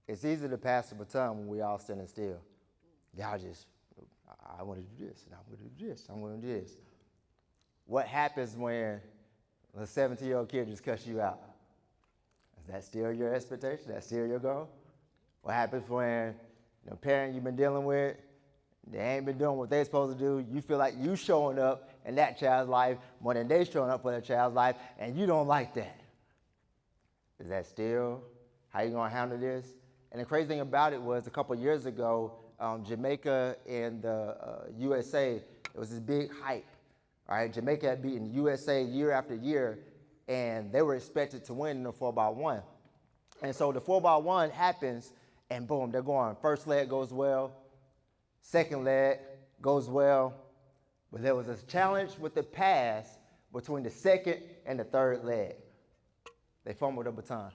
It's easy to pass the baton when we all standing still. Y'all just, I want to do this, and I'm going to do this, I'm going to do this. What happens when a 17-year-old kid just cuts you out? Is that still your expectation? That's still your goal? What happens when the parent you've been dealing with, they ain't been doing what they're supposed to do, you feel like you showing up in that child's life more than they showing up for that child's life, and you don't like that? Is that still how you gonna handle this? And the crazy thing about it was a couple of years ago, Jamaica and the USA, it was this big hype. All right, Jamaica had beaten USA year after year, and they were expected to win in the 4x1. And so the 4x1 happens, and boom, they're going. First leg goes well, second leg goes well, but there was a challenge with the pass between the second and the third leg. They fumbled the baton.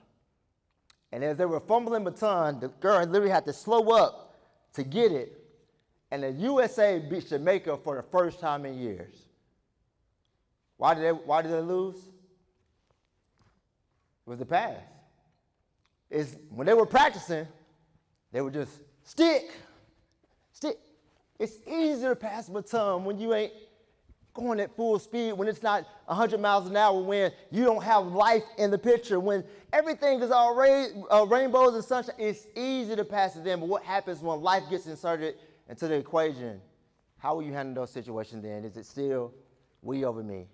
And as they were fumbling baton, the girl literally had to slow up to get it, and the USA beat Jamaica for the first time in years. Why did they lose? It was the pass. When they were practicing, they would just stick. It's easier to pass the baton when you ain't going at full speed, when it's not 100 miles an hour, when you don't have life in the picture, when everything is all rainbows and sunshine. It's easy to pass it then, but what happens when life gets inserted into the equation? How will you handle those situations then? Is it still we over me?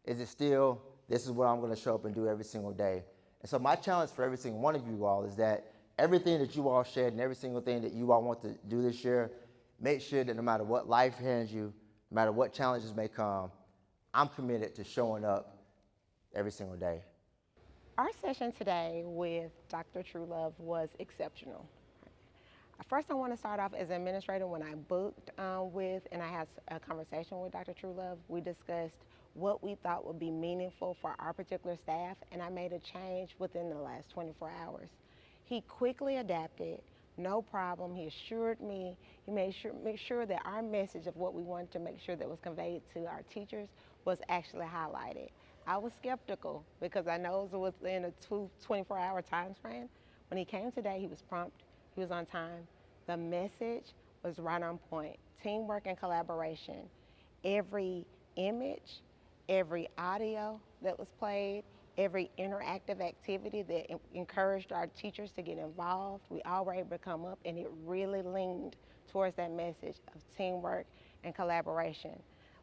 Is it still, this is what I'm going to show up and do every single day? And so my challenge for every single one of you all is that everything that you all shared and every single thing that you all want to do this year, make sure that no matter what life hands you, no matter what challenges may come, I'm committed to showing up every single day. Our session today with Dr. Truelove was exceptional. First, I want to start off as an administrator. When I booked and I had a conversation with Dr. Truelove, we discussed what we thought would be meaningful for our particular staff, and I made a change within the last 24 hours. He quickly adapted, no problem. He assured me, he made sure that our message of what we wanted to make sure that was conveyed to our teachers was actually highlighted. I was skeptical because I know it was within a 24-hour time frame. When he came today, he was prompt. He was on time. The message was right on point. Teamwork and collaboration. Every image, every audio that was played, every interactive activity that encouraged our teachers to get involved, we all were able to come up, and it really leaned towards that message of teamwork and collaboration.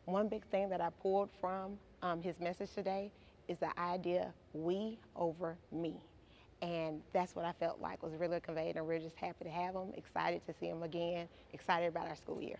One big thing that I pulled from his message today is the idea we over me. And that's what I felt like was really conveyed, and we're just happy to have him, excited to see him again, excited about our school year.